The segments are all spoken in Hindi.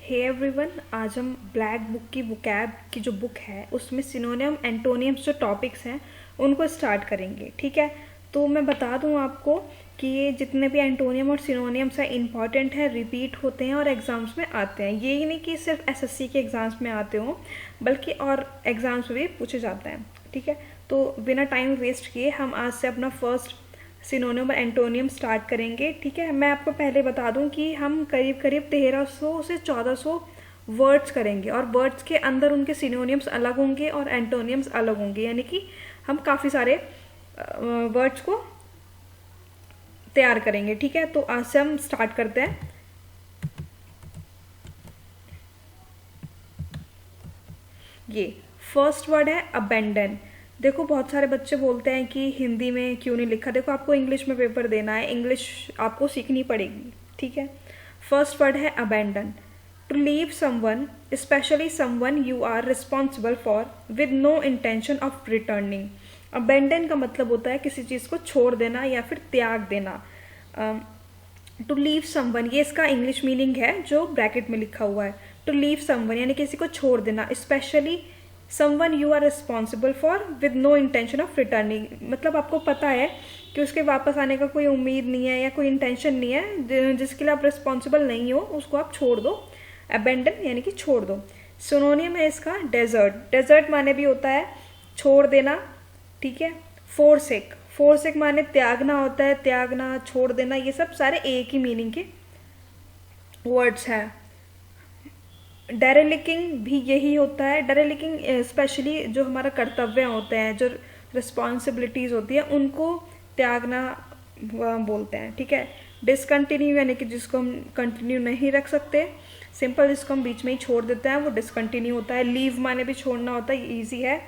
हे एवरीवन, आज हम ब्लैक बुक की वोकैब की जो बुक है उसमें सिनोनिम एंटोनियम्स जो टॉपिक्स हैं उनको स्टार्ट करेंगे। ठीक है, तो मैं बता दूं आपको कि ये जितने भी एंटोनियम और सिनोनियम्स हैं इंपॉर्टेंट हैं, रिपीट होते हैं और एग्ज़ाम्स में आते हैं। ये ही नहीं कि सिर्फ एसएससी के एग्ज़ाम्स में आते हों, बल्कि और एग्ज़ाम्स में भी पूछे जाते हैं। ठीक है, तो बिना टाइम वेस्ट किए हम आज से अपना फर्स्ट सिनोनिम और एंटोनियम स्टार्ट करेंगे। ठीक है, मैं आपको पहले बता दूं कि हम करीब करीब 1300 से 1400 वर्ड्स करेंगे और वर्ड्स के अंदर उनके सिनोनियम्स अलग होंगे और एंटोनियम्स अलग होंगे, यानी कि हम काफ़ी सारे वर्ड्स को तैयार करेंगे। ठीक है, तो आज से हम स्टार्ट करते हैं। ये फर्स्ट वर्ड है अबेंडन। देखो, बहुत सारे बच्चे बोलते हैं कि हिंदी में क्यों नहीं लिखा। देखो, आपको इंग्लिश में पेपर देना है, इंग्लिश आपको सीखनी पड़ेगी। ठीक है, फर्स्ट वर्ड है abandon. To leave someone, specially someone you are responsible for, with no intention of returning. Abandon का मतलब होता है किसी चीज़ को छोड़ देना या फिर त्याग देना। टू लीव समवन, ये इसका इंग्लिश मीनिंग है जो ब्रैकेट में लिखा हुआ है। टू लीव समवन यानी किसी को छोड़ देना, specially someone you are responsible for, with no intention of returning. मतलब आपको पता है कि उसके वापस आने का कोई उम्मीद नहीं है या कोई इंटेंशन नहीं है, जिसके लिए आप रिस्पॉन्सिबल नहीं हो, उसको आप छोड़ दो। अबेंडन यानी कि छोड़ दो। सिनोनियम है इसका डेजर्ट। डेजर्ट माने भी होता है छोड़ देना। ठीक है, फोरसेक, फोरसेक माने त्यागना होता है, त्यागना, छोड़ देना, ये सब सारे एक ही मीनिंग के वर्ड्स हैं। डेरेलिकिंग भी यही होता है। डेरेलिकिंग स्पेशली जो हमारा कर्तव्य होते हैं, जो रिस्पॉन्सिबिलिटीज़ होती है, उनको त्यागना बोलते हैं। ठीक है, डिसकंटिन्यू यानी कि जिसको हम कंटिन्यू नहीं रख सकते, सिंपल जिसको हम बीच में ही छोड़ देते हैं वो डिसकंटिन्यू होता है। लीव माने भी छोड़ना होता है, ईजी है।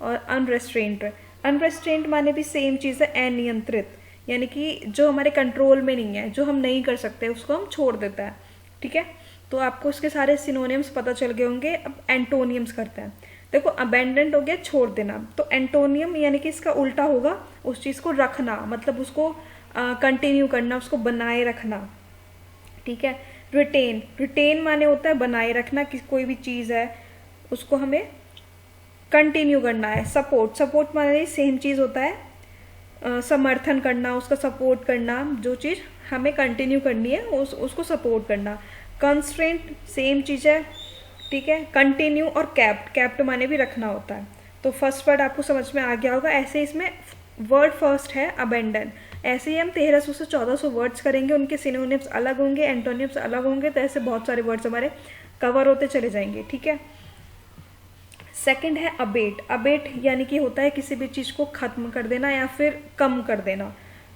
और अनरेस्ट्रेंट, अनरेस्ट्रेंट माने भी सेम चीज़ है, अनियंत्रित, यानी कि जो हमारे कंट्रोल में नहीं है, जो हम नहीं कर सकते, उसको हम छोड़ देता है। ठीक है, तो आपको उसके सारे सिनोनियम्स पता चल गए होंगे। अब एंटोनियम्स करते हैं। देखो, अबेंडेंट हो गया छोड़ देना, तो एंटोनियम यानी कि इसका उल्टा होगा उस चीज़ को रखना, मतलब उसको कंटिन्यू करना, उसको बनाए रखना। ठीक है, रिटेन, रिटेन माने होता है बनाए रखना, कि कोई भी चीज़ है उसको हमें कंटिन्यू करना है। सपोर्ट, सपोर्ट माने सेम चीज़ होता है, समर्थन करना, उसका सपोर्ट करना, जो चीज़ हमें कंटिन्यू करनी है उसको सपोर्ट करना। कंस्ट्रेंट सेम चीज़ है। ठीक है, कंटिन्यू और कैप्ट, कैप्ट माने भी रखना होता है। तो फर्स्ट वर्ड आपको समझ में आ गया होगा। ऐसे इसमें वर्ड फर्स्ट है अबेंडन। ऐसे ही हम 1300 से 1400 वर्ड्स करेंगे, उनके सिनोनिम्स अलग होंगे, एंटोनिम्स अलग होंगे, तो ऐसे बहुत सारे वर्ड्स हमारे कवर होते चले जाएंगे। ठीक है, सेकंड है अबेट। अबेट यानी कि होता है किसी भी चीज़ को खत्म कर देना या फिर कम कर देना।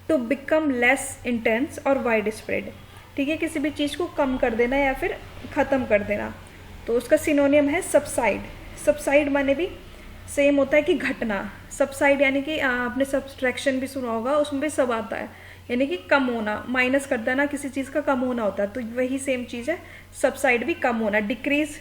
टू बिकम लेस इंटेंस और वाइड स्प्रेड। ठीक है, किसी भी चीज़ को कम कर देना या फिर ख़त्म कर देना, तो उसका सिनोनियम है सबसाइड। सबसाइड माने भी सेम होता है कि घटना। सबसाइड यानी कि आपने सब्सट्रैक्शन भी सुना होगा, उसमें भी सब आता है, यानी कि कम होना, माइनस कर देना, किसी चीज़ का कम होना होता है, तो वही सेम चीज़ है सबसाइड भी कम होना। डिक्रीज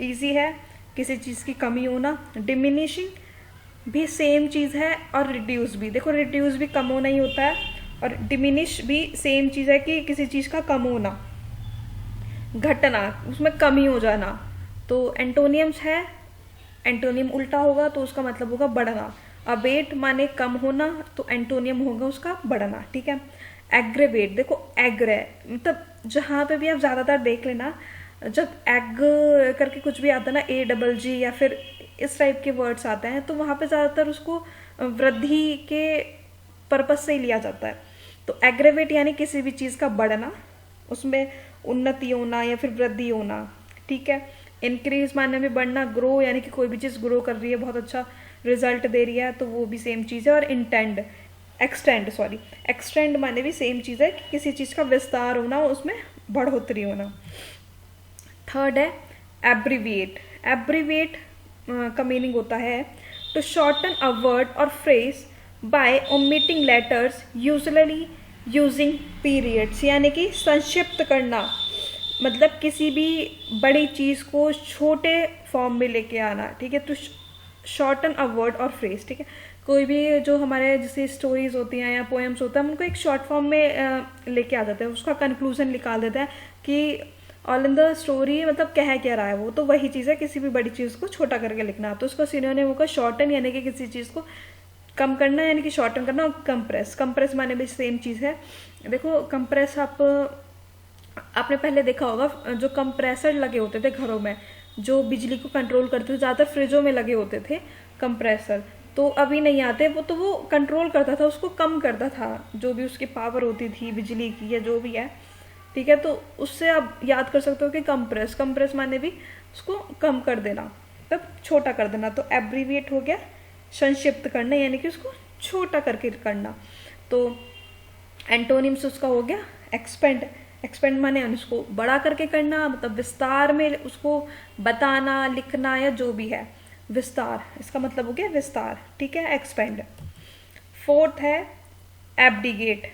ईजी है, किसी चीज़ की कमी होना। डिमिनिशिंग भी सेम चीज़ है, और रिड्यूस भी, देखो रिड्यूस भी कम होना ही होता है, और डिमिनिश भी सेम चीज़ है कि किसी चीज़ का कम होना, घटना, उसमें कमी हो जाना। तो एंटोनियम्स है, एंटोनियम उल्टा होगा तो उसका मतलब होगा बढ़ना। अबेट माने कम होना, तो एंटोनियम होगा उसका बढ़ना। ठीक है, एग्रेवेट, देखो एग्रे मतलब जहाँ पे भी आप ज़्यादातर देख लेना, जब एग करके कुछ भी आता है ना, AGG या फिर इस टाइप के वर्ड्स आते हैं, तो वहाँ पे ज़्यादातर उसको वृद्धि के पर्पस से ही लिया जाता है। तो एग्रेवेट यानी किसी भी चीज़ का बढ़ना, उसमें उन्नति होना या फिर वृद्धि होना। ठीक है, इंक्रीज माने में बढ़ना। ग्रो यानी कि कोई भी चीज़ ग्रो कर रही है, बहुत अच्छा रिजल्ट दे रही है, तो वो भी सेम चीज़ है। और इंटेंड, एक्सटेंड, सॉरी, एक्सटेंड माने भी सेम चीज़ है कि किसी चीज़ का विस्तार होना, उसमें बढ़ोतरी होना। थर्ड है एब्रीविएट। एब्रीविएट का मीनिंग होता है टू शॉर्टन अ वर्ड और phrase by omitting letters, usually using periods, यानी कि संक्षिप्त करना, मतलब किसी भी बड़ी चीज़ को छोटे फॉर्म में लेके आना। ठीक है, तो शॉर्टन अ वर्ड और फ्रेज। ठीक है, कोई भी जो हमारे जैसे स्टोरीज होती हैं या पोएम्स होता है, हम उनको एक शॉर्ट फॉर्म में लेके आ जाते हैं, उसका कंक्लूजन निकाल देते हैं कि ऑल इन द स्टोरी मतलब कह क्या रहा है वो, तो वही चीज़ है, किसी भी बड़ी चीज़ को छोटा करके लिखना। तो उसका सिनोनिम होगा शॉर्टन, यानी कि किसी चीज़ को कम करना यानी कि शॉर्टन करना, और कंप्रेस, कंप्रेस माने भी सेम चीज़ है। देखो कंप्रेस आपने पहले देखा होगा, जो कंप्रेसर लगे होते थे घरों में जो बिजली को कंट्रोल करते थे, ज़्यादातर फ्रिजों में लगे होते थे कंप्रेसर, तो अभी नहीं आते वो, तो वो कंट्रोल करता था, उसको कम करता था, जो भी उसकी पावर होती थी बिजली की या जो भी है, ठीक है। तो उससे आप याद कर सकते हो कि कंप्रेस, कंप्रेस माने भी उसको कम कर देना, तब छोटा कर देना। तो एब्रीविएट हो गया संक्षिप्त करना, यानी कि उसको छोटा करके करना। तो एंटोनिम्स उसका हो गया एक्सपेंड, एक्सपेंड माने उसको बड़ा करके करना, मतलब विस्तार में उसको बताना, लिखना या जो भी है, विस्तार, इसका मतलब हो गया विस्तार, ठीक है, एक्सपेंड। फोर्थ है एब्डिगेट।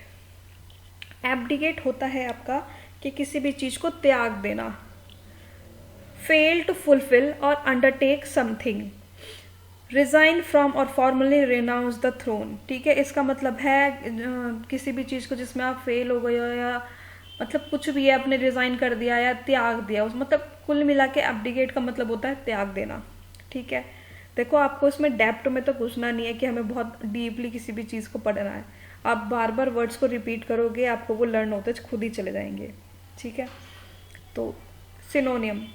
एब्डिगेट होता है आपका कि किसी भी चीज़ को त्याग देना, फेल टू फुलफिल और अंडरटेक समथिंग, रिजाइन फ्रॉम और फॉर्मली रिनाउंस द थ्रोन, ठीक है। इसका मतलब है किसी भी चीज़ को जिसमें आप फेल हो गए हो या मतलब कुछ भी है आपने रिजाइन कर दिया या त्याग दिया, उस मतलब कुल मिला के एब्डिगेट का मतलब होता है त्याग देना, ठीक है। देखो आपको इसमें डेप्थ में तो घुसना नहीं है कि हमें बहुत डीपली किसी भी चीज़ को पढ़ना है, आप बार बार वर्ड्स को रिपीट करोगे, आपको वो लर्न होते खुद ही चले जाएंगे, ठीक है। तो सिनोनियम,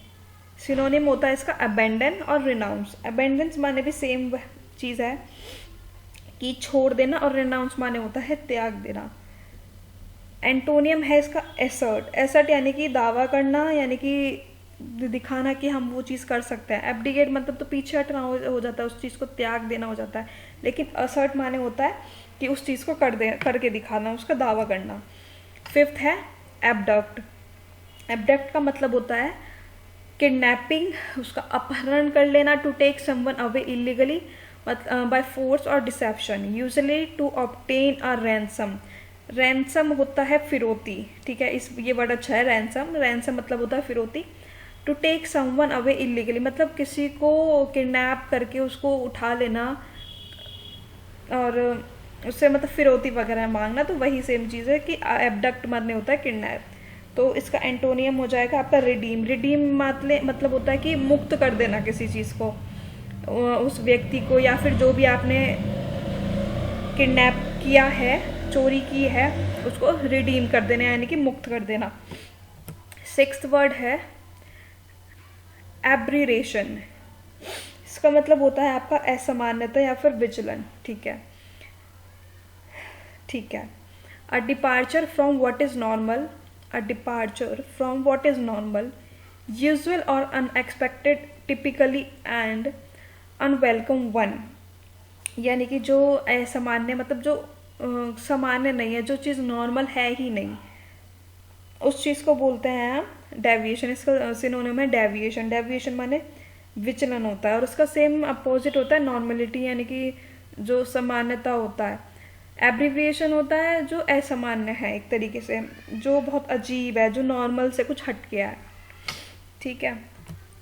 सिनोनिम होता है इसका अबेंडन और रिनाउंस। अबेंडेंस माने भी सेम चीज़ है कि छोड़ देना, और रिनाउंस माने होता है त्याग देना। एंटोनियम है इसका एसर्ट, एसर्ट यानी कि दावा करना, यानी कि दिखाना कि हम वो चीज़ कर सकते हैं। एब्डिगेट मतलब तो पीछे हटना हो जाता है, उस चीज़ को त्याग देना हो जाता है, लेकिन असर्ट माने होता है कि उस चीज़ को करके दिखाना, उसका दावा करना। फिफ्थ है एब्डक्ट। एब्डक्ट का मतलब होता है किडनैपिंग, उसका अपहरण कर लेना, to take someone away illegally by force और deception, usually to obtain a ransom. Ransom होता है फिरौती, ठीक है, इस ये वर्ड अच्छा है, रैंसम, रैंसम मतलब होता है फिरौती। To take someone away illegally मतलब किसी को किडनैप करके उसको उठा लेना और उससे मतलब फिरौती वगैरह मांगना, तो वही सेम चीज़ है कि एब्डक्ट माने होता है किडनैप। तो इसका एंटोनियम हो जाएगा आपका रिडीम। रिडीम मतलब होता है कि मुक्त कर देना किसी चीज़ को, उस व्यक्ति को, या फिर जो भी आपने किडनैप किया है, चोरी की है, उसको रिडीम कर देना यानी कि मुक्त कर देना। सिक्स्थ वर्ड है एब्रीरेशन। इसका मतलब होता है आपका असामान्यता या फिर विजिलेंट, ठीक है, ठीक है। A departure from what is normal, a departure from what is normal, usual और unexpected, typically and unwelcome one, यानी कि जो असामान्य मतलब जो सामान्य नहीं है, जो चीज़ नॉर्मल है ही नहीं, उस चीज़ को बोलते हैं हम डेविएशन। इसका सिनोनिम है डेविएशन। डेविएशन माने विचलन होता है, और उसका सेम अपोजिट होता है नॉर्मलिटी, यानी कि जो सामान्यता होता है। एब्रीविएशन होता है जो असामान्य है, एक तरीके से जो बहुत अजीब है, जो नॉर्मल से कुछ हट गया है, ठीक है।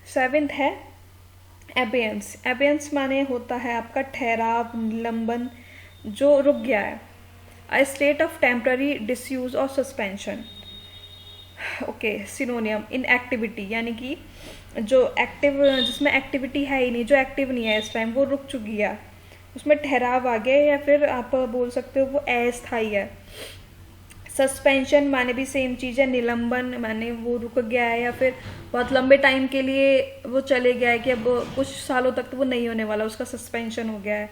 सेवेंथ है एबेंस। एबेंस माने होता है आपका ठहराव, निलंबन, जो रुक गया है। A state of temporary disuse और सस्पेंशन, ओके। सिनोनियम इनएक्टिविटी, यानी कि जो एक्टिव, जिसमें एक्टिविटी है ही नहीं, जो एक्टिव नहीं है इस टाइम, वो रुक चुकी है, उसमें ठहराव आ गया, या फिर आप बोल सकते हो वो अस्थायी है। सस्पेंशन माने भी सेम चीज़ है, निलंबन माने वो रुक गया है या फिर बहुत लंबे टाइम के लिए वो चले गया है कि अब कुछ सालों तक तो वो नहीं होने वाला, उसका सस्पेंशन हो गया है,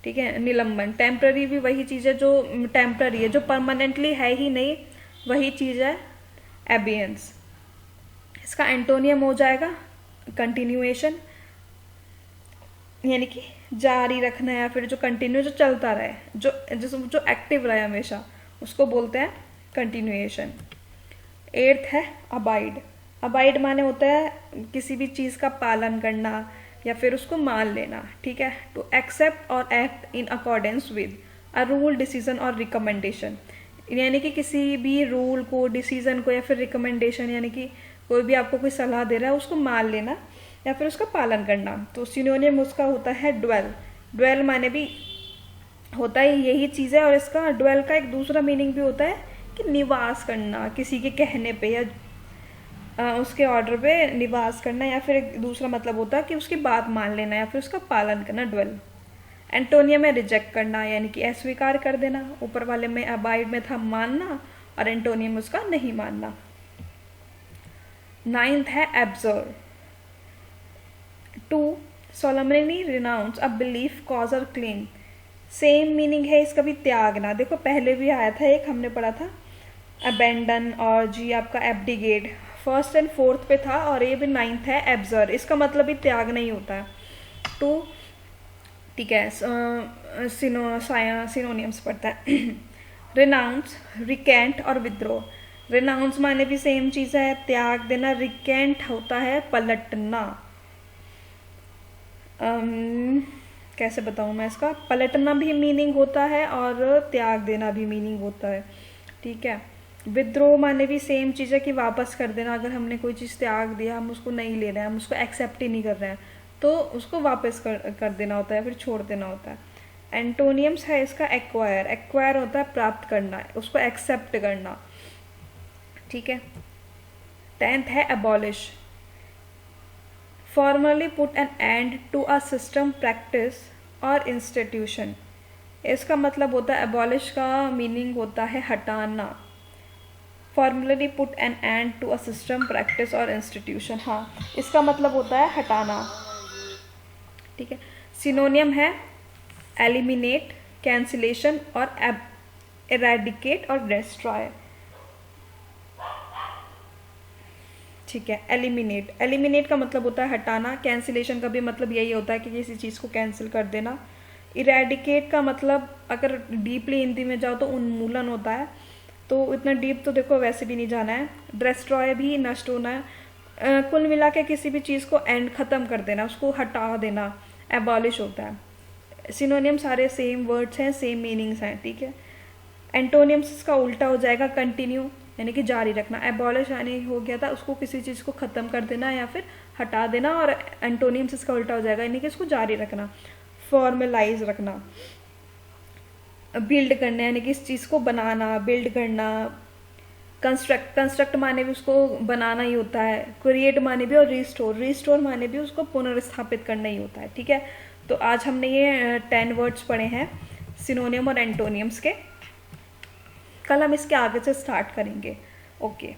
ठीक है। निलंबन टेम्पररी भी वही चीज़ है जो टेम्पररी है, जो परमानेंटली है ही नहीं, वही चीज़ है एबियंस। इसका एंटोनियम हो जाएगा कंटिन्यूएशन, यानी कि जारी रखना या फिर जो कंटिन्यू, जो चलता रहे, जो एक्टिव रहे हमेशा, उसको बोलते हैं कंटिन्यूएशन। एट्थ है अबाइड। अबाइड माने होता है किसी भी चीज़ का पालन करना या फिर उसको मान लेना, ठीक है। टू एक्सेप्ट और act in accordance with a rule, decision और रिकमेंडेशन, यानी कि किसी भी रूल को, डिसीजन को या फिर रिकमेंडेशन, यानी कि कोई भी आपको कोई सलाह दे रहा है उसको मान लेना या फिर उसका पालन करना। तो सिनोनियम उसका होता है ड्वेल। ड्वेल माने भी होता है यही चीज़ है, और इसका ड्वेल का एक दूसरा मीनिंग भी होता है कि निवास करना किसी के कहने पे, या उसके ऑर्डर पे निवास करना, या फिर एक दूसरा मतलब होता है कि उसकी बात मान लेना या फिर उसका पालन करना, ड्वेल। एंटोनियम में रिजेक्ट करना यानी कि अस्वीकार कर देना। ऊपर वाले में अबाइड में था मानना, और एंटोनियम में उसका नहीं मानना। 9th है एब्जर्व। 2 solemnly renounce a belief, cause और claim। सेम मीनिंग है इसका भी, त्यागना। देखो पहले भी आया था एक, हमने पढ़ा था अबेंडन, और जी आपका एब्डिगेट। 1st एंड 4th पे था, और ये भी 9th है एब्जर्व। इसका मतलब भी त्याग नहीं होता है। 2 ठीक है, सिनोनियम्स पढ़ता है। रिनाउंस, रिकेंट और विद्रो। रिनाउंस माने भी सेम चीज़ है, त्याग देना। रिकेंट होता है पलटना। कैसे बताऊँ मैं इसका, पलटना भी मीनिंग होता है और त्याग देना भी मीनिंग होता है, ठीक है। विद्रोह माने भी सेम चीज़ है कि वापस कर देना। अगर हमने कोई चीज़ त्याग दिया, हम उसको नहीं ले रहे हैं, हम उसको एक्सेप्ट ही नहीं कर रहे हैं, तो उसको वापस कर देना होता है, फिर छोड़ देना होता है। एंटोनियम्स है इसका एक्वायर। एक्वायर होता है प्राप्त करना, उसको एक्सेप्ट करना, ठीक है। 10th है abolish. Formally put an end to a system, practice और इंस्टीट्यूशन। इसका मतलब होता है, एबॉलिश का मीनिंग होता है हटाना। Formally put an end to a system, practice और इंस्टीट्यूशन, हाँ इसका मतलब होता है हटाना, ठीक है। सिनोनियम है एलिमिनेट, कैंसिलेशन और एरेडिकेट और डिस्ट्रॉय, ठीक है। एलिमिनेट, एलिमिनेट का मतलब होता है हटाना। कैंसिलेशन का भी मतलब यही होता है कि किसी चीज़ को कैंसिल कर देना। इरेडिकेट का मतलब अगर डीपली हिंदी में जाओ तो उन्मूलन होता है, तो इतना डीप तो देखो वैसे भी नहीं जाना है। डिस्ट्रॉय भी नष्ट होना है। कुल मिला के किसी भी चीज़ को एंड ख़त्म कर देना, उसको हटा देना, एबॉलिश होता है। सिनोनियम सारे सेम वर्ड्स हैं, सेम मीनिंग्स हैं, ठीक है। एंटोनियम्स इसका उल्टा हो जाएगा कंटिन्यू, यानी कि जारी रखना। एबॉलिश यानी हो गया था उसको किसी चीज़ को ख़त्म कर देना या फिर हटा देना, और एंटोनियम्स इसका उल्टा हो जाएगा, यानी कि इसको जारी रखना, फॉर्मलाइज रखना। बिल्ड करना यानी कि इस चीज़ को बनाना, बिल्ड करना। कंस्ट्रक्ट, कंस्ट्रक्ट माने भी उसको बनाना ही होता है। क्रिएट माने भी, और रिस्टोर, रिस्टोर माने भी उसको पुनर्स्थापित करना ही होता है, ठीक है। तो आज हमने ये 10 वर्ड्स पढ़े हैं सिनोनियम और एंटोनियम्स के। कल हम इसके आगे से स्टार्ट करेंगे। ओके।